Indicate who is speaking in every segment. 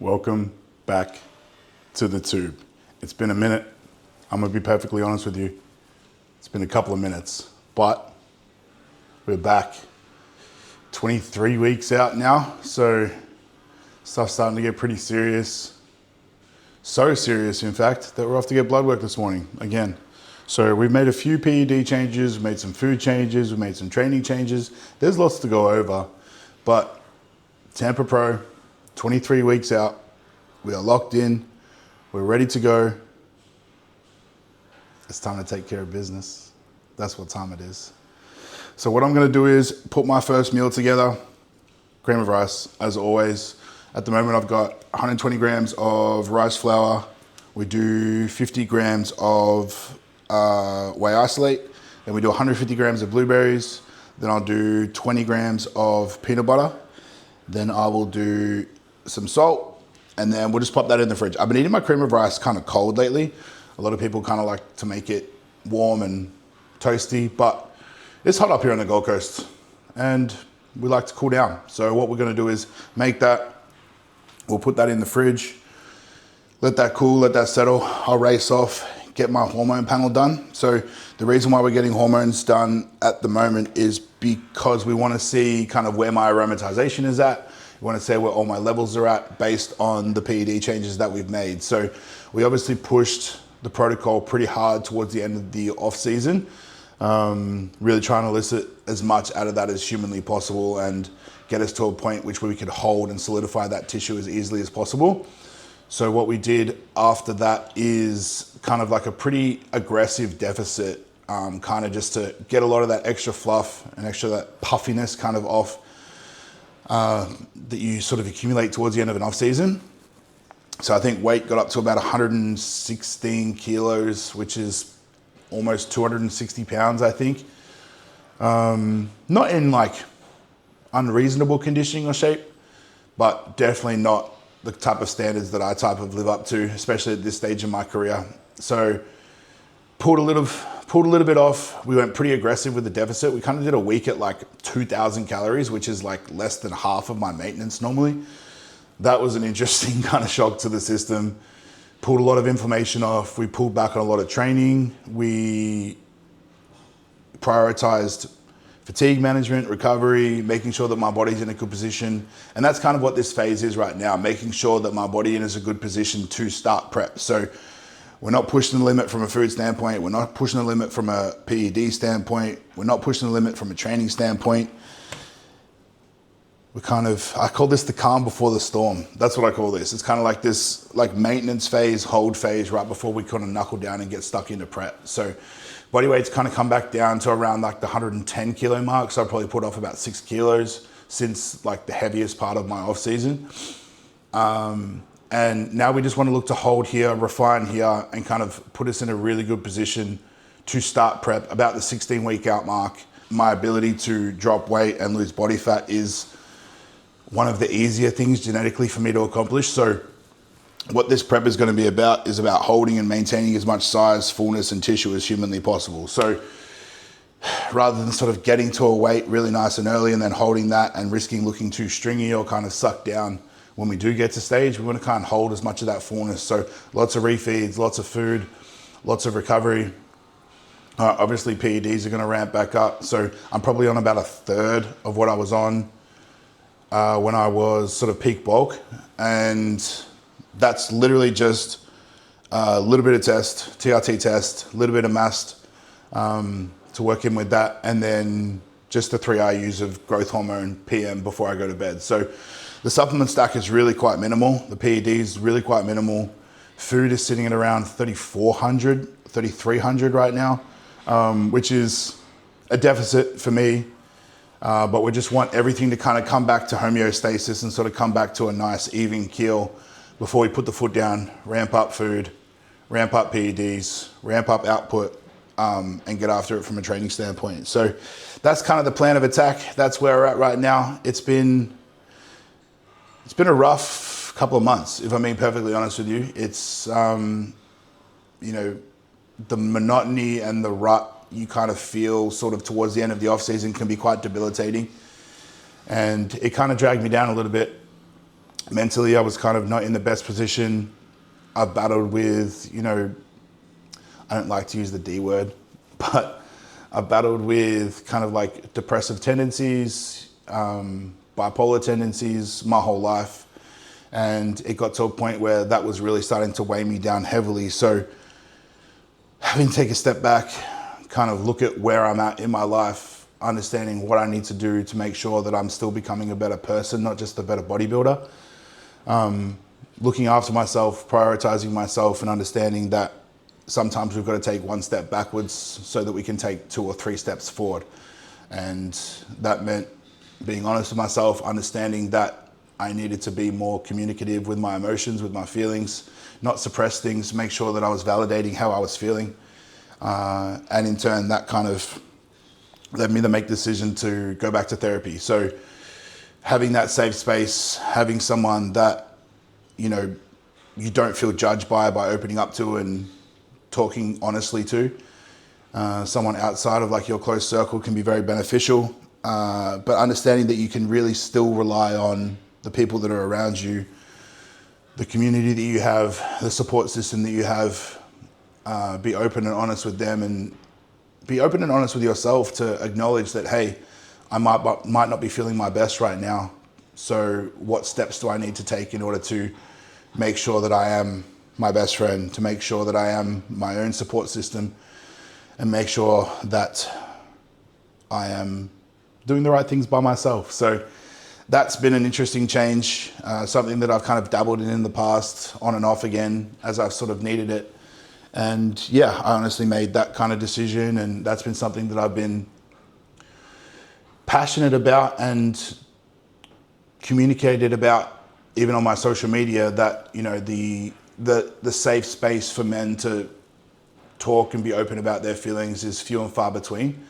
Speaker 1: Welcome back to the tube. It's been a minute. I'm gonna be perfectly honest with you. It's been a couple of minutes, but we're back. 23 weeks out now, so stuff's starting to get pretty serious. So serious, in fact, that we're off to get blood work this morning again. So we've made a few PED changes, we've made some food changes, we've made some training changes. There's lots to go over, but Tampa Pro, 23 weeks out, we are locked in, we're ready to go. It's time to take care of business. That's what time it is. So what I'm gonna do is put my first meal together, cream of rice, as always. At the moment, I've got 120 grams of rice flour. We do 50 grams of whey isolate. Then we do 150 grams of blueberries. Then I'll do 20 grams of peanut butter. Then I will do some salt, and then we'll just pop that in the fridge. I've been eating my cream of rice kind of cold lately. A lot of people kind of like to make it warm and toasty, but it's hot up here on the Gold Coast and we like to cool down. So what we're gonna do is make that, we'll put that in the fridge, let that cool, let that settle. I'll race off, get my hormone panel done. So the reason why we're getting hormones done at the moment is because we wanna see kind of where my aromatization is at. We wanna see where all my levels are at based on the PED changes that we've made. So we obviously pushed the protocol pretty hard towards the end of the off season, really trying to elicit as much out of that as humanly possible and get us to a point which we could hold and solidify that tissue as easily as possible. So what we did after that is kind of like a pretty aggressive deficit, kind of just to get a lot of that extra fluff and extra that puffiness kind of off that you sort of accumulate towards the end of an off season. So I think weight got up to about 116 kilos, which is almost 260 pounds, I think. Not in like unreasonable conditioning or shape, but definitely not the type of standards that I type of live up to, especially at this stage in my career. So pulled a little bit off. We went pretty aggressive with the deficit. We kind of did a week at like 2,000 calories, which is like less than half of my maintenance normally. That was an interesting kind of shock to the system. Pulled a lot of inflammation off. We pulled back on a lot of training. We prioritized fatigue management, recovery, making sure that my body's in a good position. And that's kind of what this phase is right now, making sure that my body is in a good position to start prep. So we're not pushing the limit from a food standpoint. We're not pushing the limit from a PED standpoint. We're not pushing the limit from a training standpoint. We're kind of, I call this the calm before the storm. That's what I call this. It's kind of like this like maintenance phase, hold phase, right before we kind of knuckle down and get stuck into prep. So body weight's kind of come back down to around like the 110 kilo mark. So I probably put off about 6 kilos since like the heaviest part of my off season. And now we just want to look to hold here, refine here, and kind of put us in a really good position to start prep. About the 16-week out mark, my ability to drop weight and lose body fat is one of the easier things genetically for me to accomplish. So what this prep is going to be about is about holding and maintaining as much size, fullness, and tissue as humanly possible. So rather than sort of getting to a weight really nice and early and then holding that and risking looking too stringy or kind of sucked down when we do get to stage, we want to kind of hold as much of that fullness. So lots of refeeds, lots of food, lots of recovery. Obviously PEDs are going to ramp back up. So I'm probably on about a third of what I was on when I was sort of peak bulk. And that's literally just a little bit of test, TRT test, a little bit of MAST to work in with that. And then just the 3 IUs of growth hormone PM before I go to bed. So the supplement stack is really quite minimal. The PED is really quite minimal. Food is sitting at around 3,400, 3,300 right now, which is a deficit for me. But we just want everything to kind of come back to homeostasis and sort of come back to a nice even keel before we put the foot down, ramp up food, ramp up PEDs, ramp up output, and get after it from a training standpoint. So that's kind of the plan of attack. That's where we're at right now. It's been a rough couple of months, if I'm being perfectly honest with you. It's, you know, the monotony and the rut you kind of feel sort of towards the end of the off season can be quite debilitating. And it kind of dragged me down a little bit. Mentally, I was kind of not in the best position. I've battled with, I don't like to use the D word, but I've battled with kind of like depressive tendencies, bipolar tendencies my whole life. And it got to a point where that was really starting to weigh me down heavily. So having to take a step back, kind of look at where I'm at in my life, understanding what I need to do to make sure that I'm still becoming a better person, not just a better bodybuilder. Looking after myself, prioritizing myself, and understanding that sometimes we've got to take one step backwards so that we can take 2 or 3 steps forward. And that meant being honest with myself, understanding that I needed to be more communicative with my emotions, with my feelings, not suppress things, make sure that I was validating how I was feeling. And in turn, that kind of led me to make the decision to go back to therapy. So having that safe space, having someone that, you don't feel judged by opening up to and talking honestly to. Someone outside of like your close circle can be very beneficial, but understanding that you can really still rely on the people that are around you, the community that you have, the support system that you have, be open and honest with them, and be open and honest with yourself to acknowledge that, hey, I might not be feeling my best right now. So what steps do I need to take in order to make sure that I am my best friend, to make sure that I am my own support system, and make sure that I am doing the right things by myself. So that's been an interesting change, something that I've kind of dabbled in the past, on and off again, as I've sort of needed it. And yeah, I honestly made that kind of decision, and that's been something that I've been passionate about and communicated about, even on my social media, that, the safe space for men to talk and be open about their feelings is few and far between.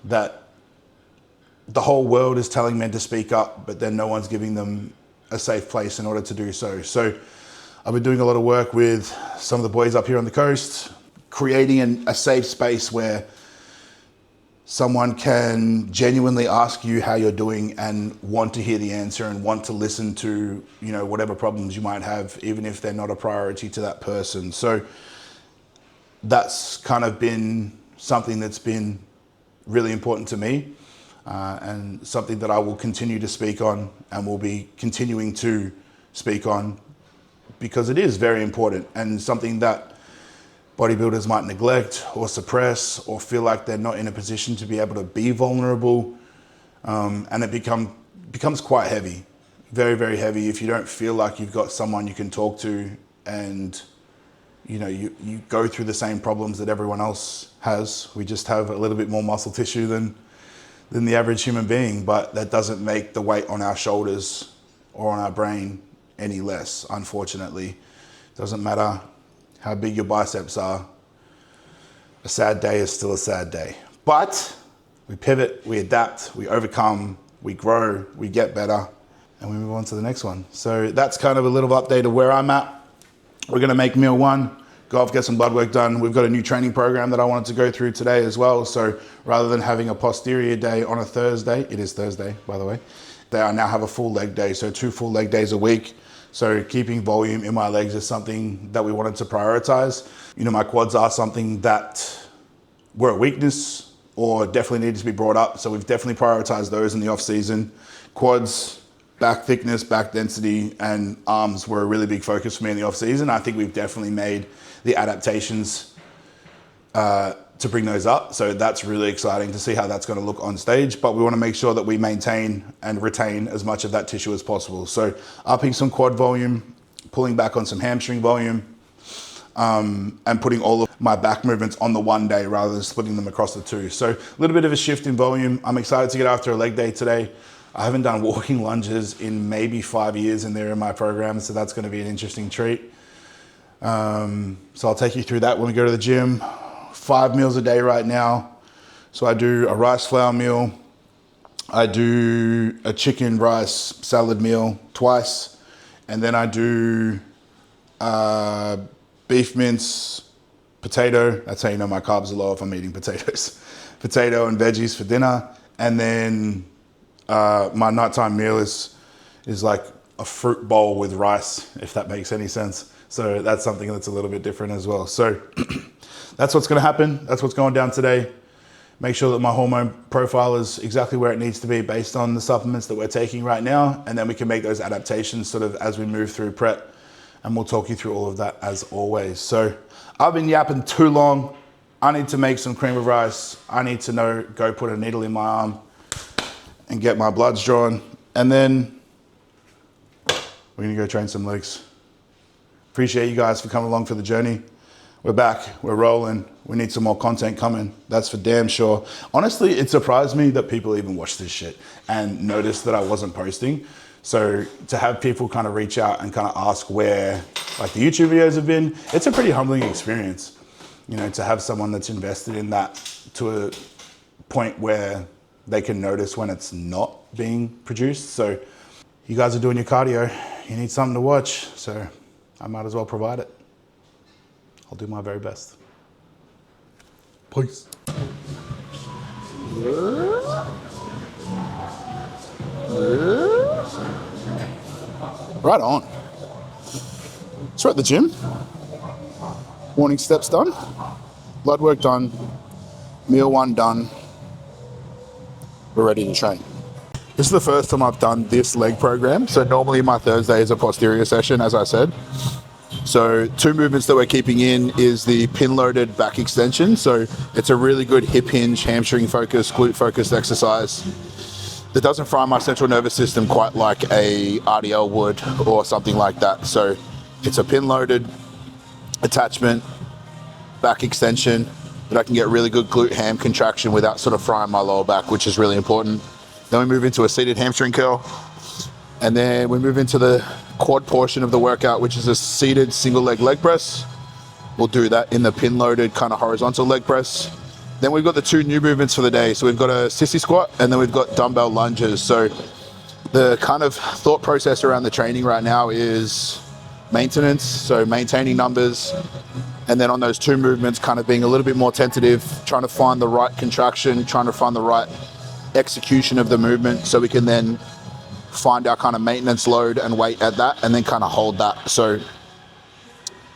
Speaker 1: That the whole world is telling men to speak up, but then no one's giving them a safe place in order to do so. So I've been doing a lot of work with some of the boys up here on the coast, creating a safe space where someone can genuinely ask you how you're doing and want to hear the answer and want to listen to, whatever problems you might have, even if they're not a priority to that person. So that's kind of been something that's been really important to me, and something that I will continue to speak on and will be continuing to speak on, because it is very important and something that bodybuilders might neglect or suppress or feel like they're not in a position to be able to be vulnerable. And it becomes quite heavy, very, very heavy, if you don't feel like you've got someone you can talk to, and you go through the same problems that everyone else has. We just have a little bit more muscle tissue than the average human being, but that doesn't make the weight on our shoulders or on our brain any less, unfortunately. Doesn't matter how big your biceps are. A sad day is still a sad day. But we pivot, we adapt, we overcome, we grow, we get better, and we move on to the next one. So that's kind of a little update of where I'm at. We're gonna make meal 1, go off, get some blood work done. We've got a new training program that I wanted to go through today as well. So rather than having a posterior day on a Thursday, it is Thursday, by the way, I now have a full leg day. So 2 full leg days a week. So keeping volume in my legs is something that we wanted to prioritize. My quads are something that were a weakness or definitely needed to be brought up. So we've definitely prioritized those in the off season. Quads, back thickness, back density, and arms were a really big focus for me in the off season. I think we've definitely made the adaptations to bring those up. So that's really exciting to see how that's going to look on stage, but we want to make sure that we maintain and retain as much of that tissue as possible. So upping some quad volume, pulling back on some hamstring volume, and putting all of my back movements on the one day rather than splitting them across the 2. So a little bit of a shift in volume. I'm excited to get after a leg day today. I haven't done walking lunges in maybe 5 years in my program, so that's going to be an interesting treat. So I'll take you through that when we go to the gym. 5 meals a day right now. So I do a rice flour meal. I do a chicken rice salad meal twice. And then I do beef mince, potato. That's how you know my carbs are low, if I'm eating potatoes. Potato and veggies for dinner. And then my nighttime meal is like a fruit bowl with rice, if that makes any sense. So that's something that's a little bit different as well. So that's what's gonna happen. That's what's going down today. Make sure that my hormone profile is exactly where it needs to be based on the supplements that we're taking right now. And then we can make those adaptations sort of as we move through prep. And we'll talk you through all of that as always. So I've been yapping too long. I need to make some cream of rice. I need to go put a needle in my arm and get my bloods drawn. And then we're gonna go train some legs. Appreciate you guys for coming along for the journey. We're back, we're rolling. We need some more content coming. That's for damn sure. Honestly, it surprised me that people even watch this shit and noticed that I wasn't posting. So to have people kind of reach out and kind of ask where like the YouTube videos have been, it's a pretty humbling experience, you know, to have someone that's invested in that to a point where they can notice when it's not being produced. So you guys are doing your cardio, you need something to watch, so I might as well provide it. I'll do my very best. Peace. Right on. So we're at the gym. Morning steps done. Blood work done. Meal one done. We're ready to train. This is the first time I've done this leg program. So normally my Thursday is a posterior session, as I said. So 2 movements that we're keeping in is the pin loaded back extension. So it's a really good hip hinge, hamstring focused, glute focused exercise that doesn't fry my central nervous system quite like a RDL would or something like that. So it's a pin loaded attachment, back extension that I can get really good glute ham contraction without sort of frying my lower back, which is really important. Then we move into a seated hamstring curl. And then we move into the quad portion of the workout, which is a seated single leg press. We'll do that in the pin loaded kind of horizontal leg press. Then we've got the 2 new movements for the day. So we've got a sissy squat and then we've got dumbbell lunges. So the kind of thought process around the training right now is maintenance. So maintaining numbers. And then on those 2 movements, kind of being a little bit more tentative, trying to find the right contraction, trying to find the right execution of the movement so we can then find our kind of maintenance load and weight at that and then kind of hold that. So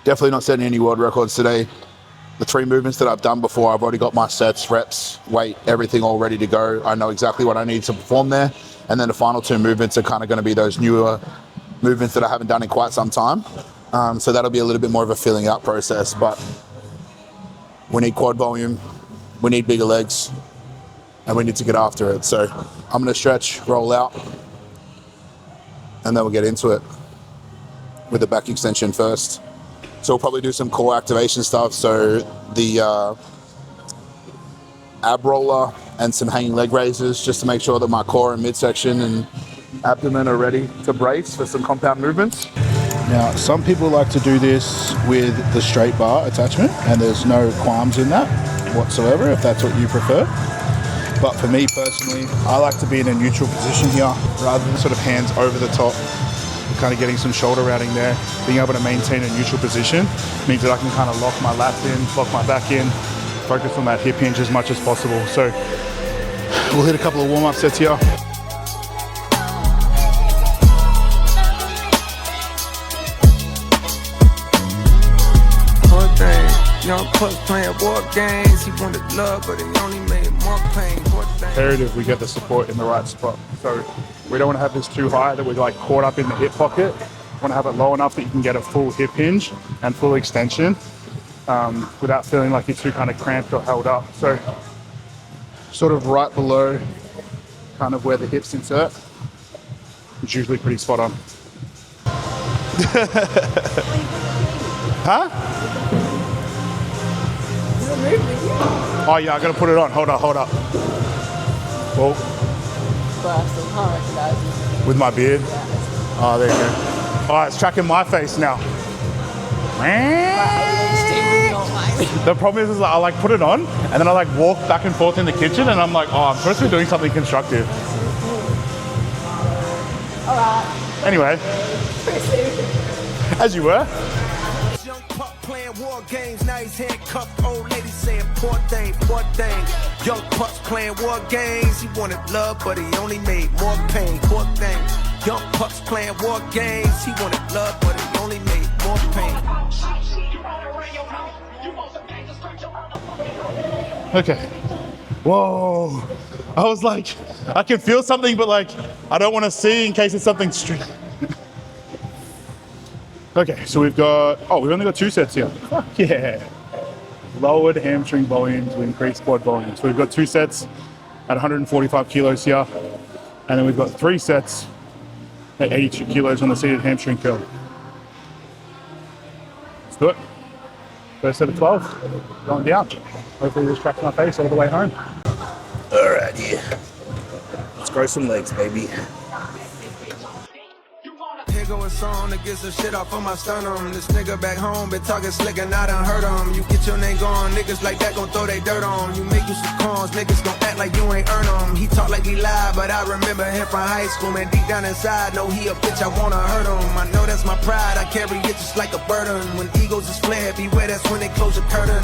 Speaker 1: definitely not setting any world records today. The 3 movements that I've done before, I've already got my sets, reps, weight, everything all ready to go. I know exactly what I need to perform there. And then the final 2 movements are kind of going to be those newer movements that I haven't done in quite some time. So that'll be a little bit more of a filling out process, but we need quad volume, we need bigger legs, and we need to get after it. So I'm going to stretch, roll out, and then we'll get into it with the back extension first. So we'll probably do some core activation stuff. So the ab roller and some hanging leg raises just to make sure that my core and midsection and abdomen are ready to brace for some compound movements. Now, some people like to do this with the straight bar attachment and there's no qualms in that whatsoever if that's what you prefer. But for me personally, I like to be in a neutral position here rather than sort of hands over the top, kind of getting some shoulder routing there. Being able to maintain a neutral position means that I can kind of lock my lats in, lock my back in, focus on that hip hinge as much as possible. So we'll hit a couple of warm-up sets here.
Speaker 2: Young pups playing war games. He wanted love, but he only made more pain.
Speaker 1: Imperative we get the support in the right spot. So we don't want to have this too high that we're like caught up in the hip pocket. We want to have it low enough that you can get a full hip hinge and full extension without feeling like you're too kind of cramped or held up. So sort of right below kind of where the hips insert. It's usually pretty spot on. Huh? Oh yeah, I gotta put it on. Hold up. Well, with my beard? Oh, there you go. Oh, it's tracking my face now. The problem is I like put it on and then I like walk back and forth in the kitchen and I'm like, oh, I'm supposed to be doing something constructive.
Speaker 3: All right.
Speaker 1: Anyway, as you were.
Speaker 2: Young pup playing war games, now he's handcuffed. Old lady saying poor thing, poor thing. Young pups playing war games. He wanted love, but he only made more pain. Poor thing. Young pups playing war games. He wanted blood, but it only made more pain.
Speaker 3: Okay. Whoa. I was like, I can feel something, but like, I don't want to see in case it's something strange. Okay, so we've only got 2 sets here. Fuck yeah. Lowered hamstring volume to increase quad volume. So we've got 2 sets at 145 kilos here. And then we've got 3 sets at 82 kilos on the seated hamstring curl. Let's do it. First set of 12, going down. Hopefully this cracks my face all the way home.
Speaker 4: Alrighty. Let's grow some legs, baby.
Speaker 2: Here go a song to get some shit off of my sternum. This nigga back home been talking slick and I done heard him. You get your name gone, niggas like that gon' throw they dirt on. You make you some cons, niggas gon' act like you ain't earn them. He talk like he lied, but I remember him from high school. Man, deep down inside, know he a bitch, I wanna hurt him. I know that's my pride, I carry it just like a burden. When egos is flared, beware, that's when they close the curtain.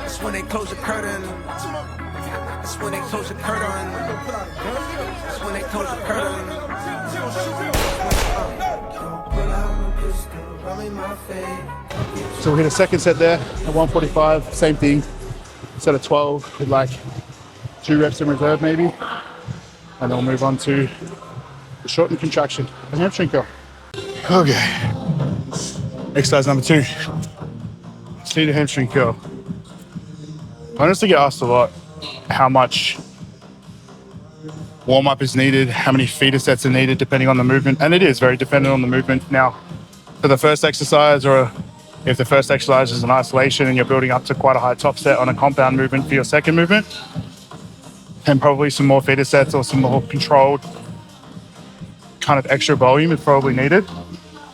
Speaker 2: That's when they close the curtain. That's when they close the curtain. That's when they close the curtain.
Speaker 3: So we hit a second set there at 145, same thing. Set of 12 with like 2 reps in reserve maybe. And then we'll move on to the shortened contraction and hamstring curl. Okay. Exercise number 2. Seated hamstring curl. I honestly get asked a lot how much warm-up is needed, how many feeder sets are needed depending on the movement. And it is very dependent on the movement. Now, for the first exercise, or if the first exercise is in isolation and you're building up to quite a high top set on a compound movement for your second movement, then probably some more feeder sets or some more controlled kind of extra volume is probably needed.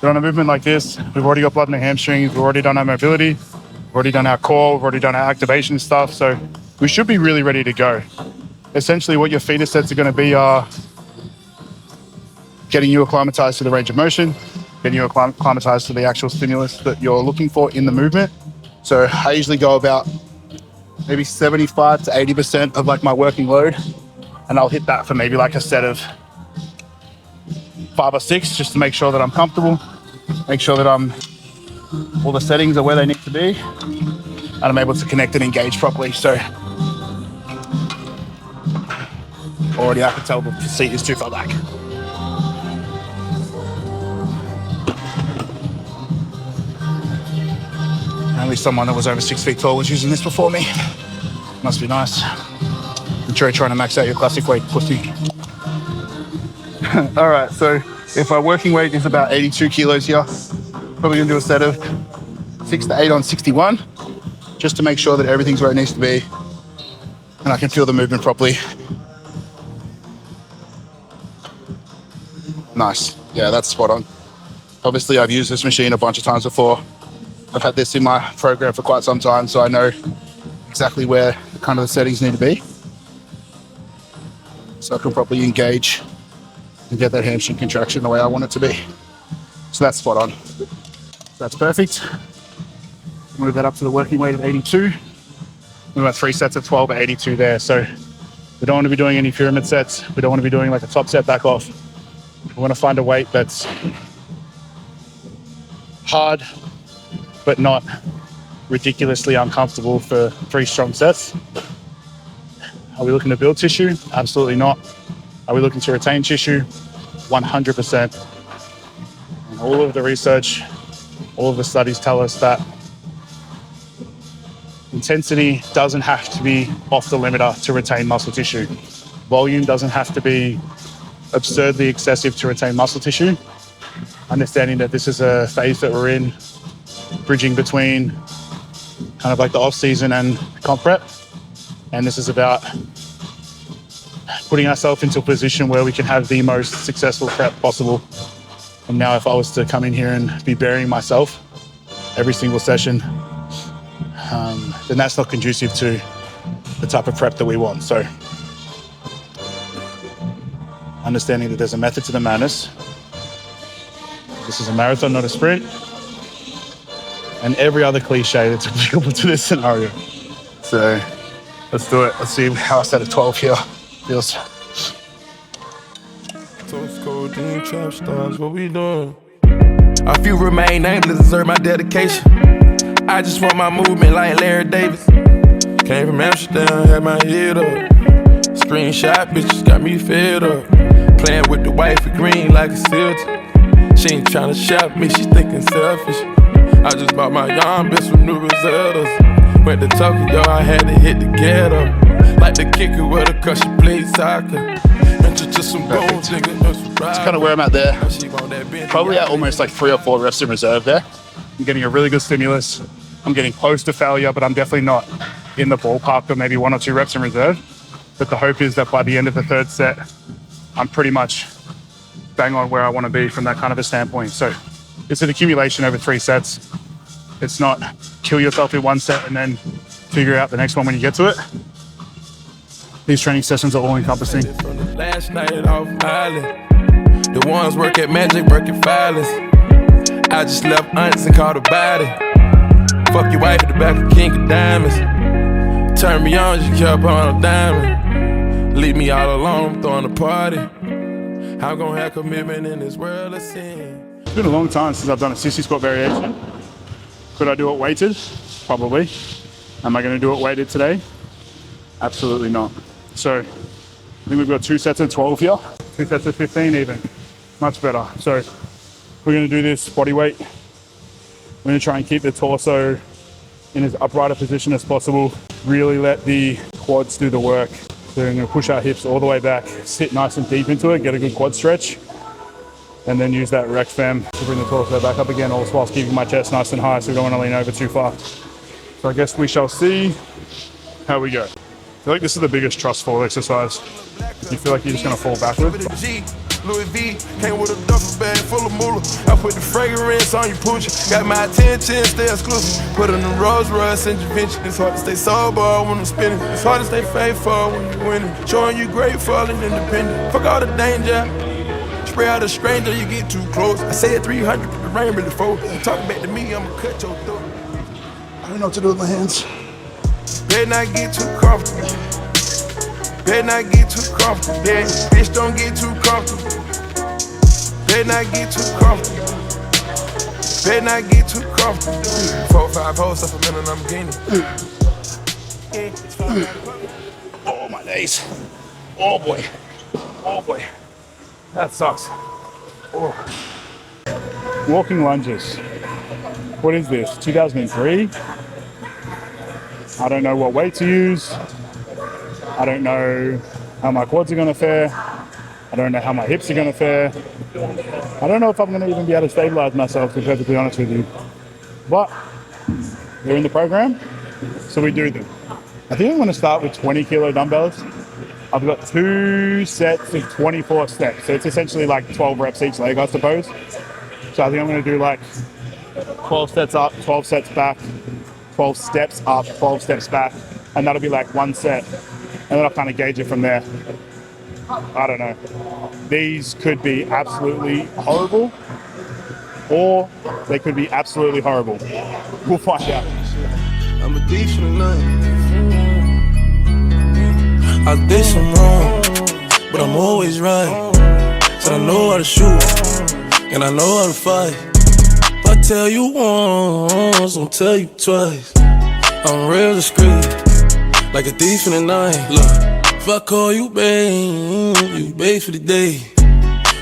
Speaker 3: But on a movement like this, we've already got blood in the hamstrings, we've already done our mobility, we've already done our core, we've already done our activation stuff, so we should be really ready to go. Essentially what your feeder sets are going to be are getting you acclimatized to the range of motion, getting you acclimatized to the actual stimulus that you're looking for in the movement. So I usually go about maybe 75 to 80% of like my working load, and I'll hit that for maybe like a set of 5 or 6 just to make sure that I'm comfortable, make sure that all the settings are where they need to be, and I'm able to connect and engage properly. So already I can tell the seat is too far back. Only someone that was over 6 feet tall was using this before me. Must be nice. I'm sure you're trying to max out your classic weight, pussy. All right, so if our working weight is about 82 kilos here, probably gonna do a set of 6 to 8 on 61, just to make sure that everything's where it needs to be and I can feel the movement properly. Nice. Yeah, that's spot on. Obviously, I've used this machine a bunch of times before. I've had this in my program for quite some time, so I know exactly where kind of the settings need to be. So I can properly engage and get that hamstring contraction the way I want it to be. So that's spot on. That's perfect. Move that up to the working weight of 82. We've got 3 sets of 12 at 82 there. So we don't want to be doing any pyramid sets. We don't want to be doing like a top set back off. We want to find a weight that's hard, but not ridiculously uncomfortable for 3 strong sets. Are we looking to build tissue? Absolutely not. Are we looking to retain tissue? 100%. And all of the research, all of the studies tell us that intensity doesn't have to be off the limiter to retain muscle tissue. Volume doesn't have to be absurdly excessive to retain muscle tissue. Understanding that this is a phase that we're in, bridging between kind of like the off season and comp prep. And this is about putting ourselves into a position where we can have the most successful prep possible. And now if I was to come in here and be burying myself every single session, then that's not conducive to the type of prep that we want. So understanding that there's a method to the madness. This is a marathon, not a sprint. And every other cliche that's applicable to this scenario. So let's do it. Let's see how a set of 12 here feels.
Speaker 5: Toast code. young trap stars, what we doing? A few remain nameless, deserve my dedication. I just want my movement like Larry Davis. Came from Amsterdam, had my head up. Screenshot bitches got me fed up. Playing with the wifey green like a silter. She ain't tryna shop me, she thinking selfish. I just bought my young bitch some new Rosettas. Went to Tokyo, I had to hit the ghetto. Like the kicker with a cause she played soccer. Just some bones, nigga.
Speaker 3: That's kind of where I'm at there. Probably at almost like 3 or 4 reps in reserve there. I'm getting a really good stimulus. I'm getting close to failure, but I'm definitely not in the ballpark of maybe 1 or 2 reps in reserve. But the hope is that by the end of the 3rd set, I'm pretty much bang on where I want to be from that kind of a standpoint. So it's an accumulation over 3 sets. It's not kill yourself in 1 set and then figure out the next one when you get to it. These training sessions are all encompassing.
Speaker 5: Last night off island. The ones work at Magic, work at Filings. I just left aunts and caught a body. Fuck your wife at the back of King of Diamonds. Turn me on, you kept on a diamond. Leave me all alone, I'm throwing a party. I'm gonna have commitment in this world of sin.
Speaker 3: It's been a long time since I've done a sissy squat variation. Could I do it weighted? Probably. Am I gonna do it weighted today? Absolutely not. So I think we've got 2 sets of 12 here, 2 sets of 15 even. Much better. So we're gonna do this body weight. We're gonna try and keep the torso in as upright a position as possible. Really let the quads do the work. So we're gonna push our hips all the way back, sit nice and deep into it, get a good quad stretch, and then use that rec fem to bring the torso back up again, all whilst keeping my chest nice and high so we don't wanna lean over too far. So I guess we shall see how we go. I feel like this is the biggest trust fall exercise. You feel like you're just gonna fall backwards.
Speaker 5: Louis V came with a duffel bag full of moolah. I put the fragrance on you, pooch. Got my attention, stay exclusive. Put on the Rolls Royce and Javinci. It's hard to stay sober when I'm spinning. It's hard to stay faithful when you're winning. Showing you grateful and independent. Fuck all the danger. Spray out a stranger, you get too close. I said 300, but the rain really falls. You talking back to me, I'ma cut your throat.
Speaker 1: I don't know what to do with my hands.
Speaker 5: Better not get too comfortable. Better not get too comfortable. Yeah, bitch, don't get too comfortable. Better not get too comfortable. Better not get too comfortable. 4, 5 hoes up a minute, I'm gaining.
Speaker 3: Oh, my days. Oh boy. Oh boy. That sucks. Oh. Walking lunges. What is this? 2003? I don't know what weight to use. I don't know how my quads are gonna fare. I don't know how my hips are gonna fare. I don't know if I'm gonna even be able to stabilize myself, to be perfectly honest with you. But they're in the program, so we do them. I think I'm gonna start with 20 kilo dumbbells. I've got 2 sets of 24 steps. So it's essentially like 12 reps each leg, I suppose. So I think I'm gonna do like 12 sets up, 12 sets back, 12 steps up, 12 steps back, and that'll be like 1 set. And then I'll kind of gauge it from there. I don't know. These could be absolutely horrible, or they could be absolutely horrible. We'll find out.
Speaker 5: I'm a decent night. I did some wrong, but I'm always right. Said I know how to shoot, and I know how to fight. If I tell you once, I'll tell you twice. I'm real discreet, like a thief in the night. Look, if I call you babe, you babe for the day,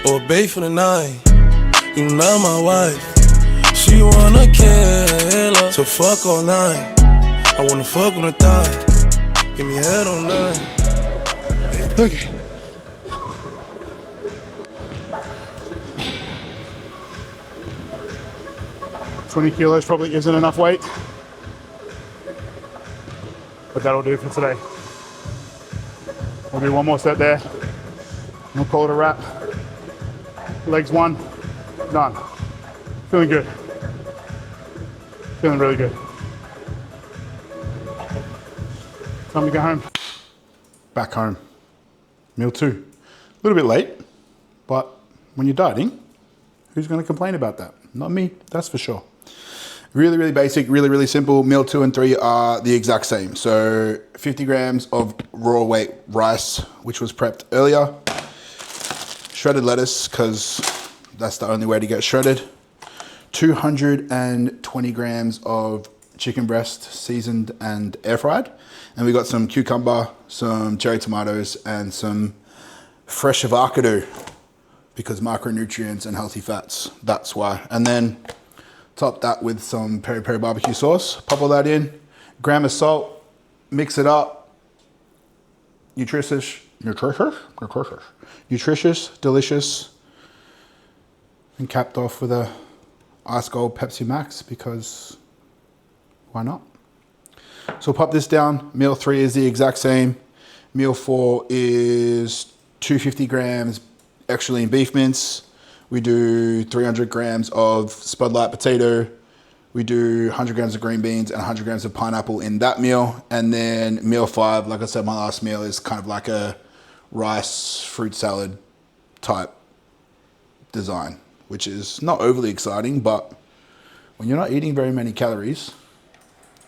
Speaker 5: or babe for the night. You not my wife. She wanna kill her, so fuck all night. I wanna fuck on the thigh. Give me head all night.
Speaker 3: Okay. $20 kilos probably isn't enough weight, but that'll do for today. We'll do 1 more set there. We'll call it a wrap. Legs 1, done. Feeling good. Feeling really good. Time to go home.
Speaker 1: Back home. Meal 2. A little bit late, but when you're dieting, who's going to complain about that? Not me, that's for sure. Really, really basic, really, really simple. Meal 2 and 3 are the exact same. So 50 grams of raw weight rice, which was prepped earlier. shredded lettuce, because that's the only way to get shredded. 220 grams of chicken breast, seasoned and air fried. And we got some cucumber, some cherry tomatoes, and some fresh avocado, because micronutrients and healthy fats, that's why. And then top that with some peri peri barbecue sauce. Pop all that in, gram of salt, mix it up. Nutritious, delicious. And capped off with a ice cold Pepsi Max, because why not? So we'll pop this down. Meal 3 is the exact same. Meal 4 is 250 grams extra lean beef mince. We do 300 grams of spud light potato. We do 100 grams of green beans and 100 grams of pineapple in that meal. And then meal 5, like I said, my last meal is kind of like a rice fruit salad type design, which is not overly exciting, but when you're not eating very many calories,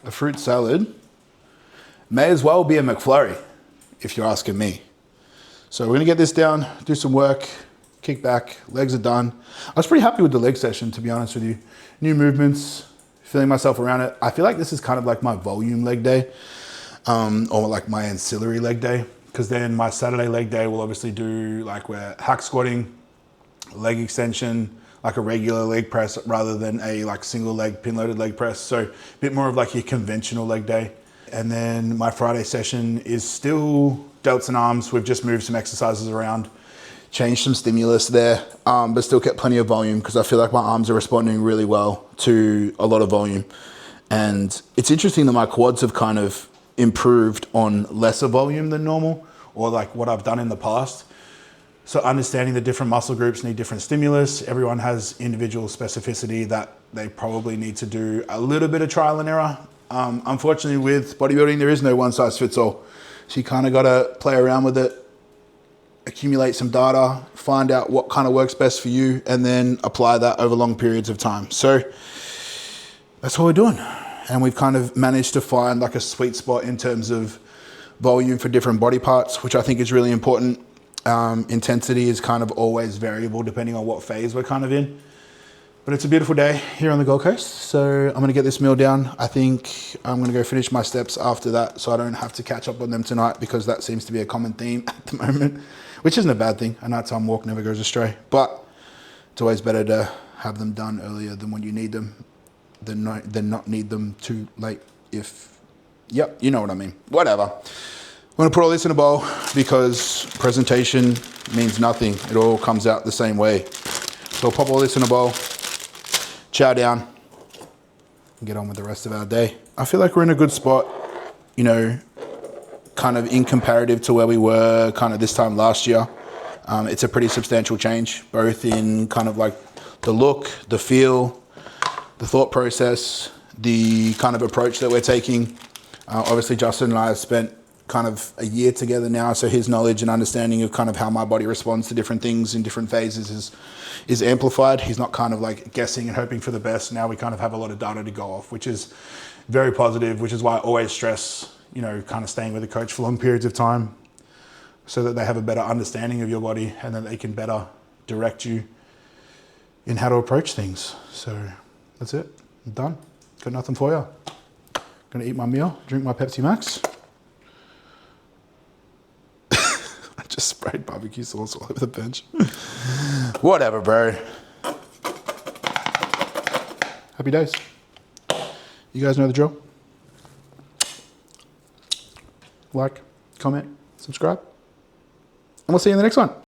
Speaker 1: a fruit salad may as well be a McFlurry, if you're asking me. So we're gonna get this down, do some work, kick back, legs are done. I was pretty happy with the leg session, to be honest with you. New movements, feeling myself around it. I feel like this is kind of like my volume leg day, or like my ancillary leg day, because then my Saturday leg day will obviously do like we're hack squatting, leg extension, like a regular leg press rather than a like single leg pin loaded leg press. So a bit more of like your conventional leg day. And then my Friday session is still delts and arms. We've just moved some exercises around, changed some stimulus there, but still kept plenty of volume, because I feel like my arms are responding really well to a lot of volume. And it's interesting that my quads have kind of improved on lesser volume than normal, or like what I've done in the past. So understanding the different muscle groups need different stimulus. Everyone has individual specificity that they probably need to do a little bit of trial and error. Unfortunately with bodybuilding, there is no one size fits all. So you kind of got to play around with it, accumulate some data, find out what kind of works best for you, and then apply that over long periods of time. So that's what we're doing. And we've kind of managed to find like a sweet spot in terms of volume for different body parts, which I think is really important. Intensity is kind of always variable depending on what phase we're kind of in. But it's a beautiful day here on the Gold Coast. So I'm gonna get this meal down. I think I'm gonna go finish my steps after that, so I don't have to catch up on them tonight, because that seems to be a common theme at the moment, which isn't a bad thing. A nighttime walk never goes astray, but it's always better to have them done earlier than when you need them, than not need them too late. Yep, you know what I mean. Whatever. I'm gonna put all this in a bowl, because presentation means nothing. It all comes out the same way. So I'll pop all this in a bowl, chow down, and get on with the rest of our day. I feel like we're in a good spot, you know, kind of in comparative to where we were kind of this time last year. It's a pretty substantial change, both in kind of like the look, the feel, the thought process, the kind of approach that we're taking. Obviously, Justin and I have spent kind of a year together now, so his knowledge and understanding of kind of how my body responds to different things in different phases is amplified. He's not kind of like guessing and hoping for the best. Now we kind of have a lot of data to go off, which is very positive, which is why I always stress, you know, kind of staying with a coach for long periods of time, so that they have a better understanding of your body and that they can better direct you in how to approach things. So that's it. I'm done. Got nothing for you. Gonna eat my meal, drink my Pepsi Max. I just sprayed barbecue sauce all over the bench. Whatever, bro. Happy days. You guys know the drill. Like, comment, subscribe, and we'll see you in the next one.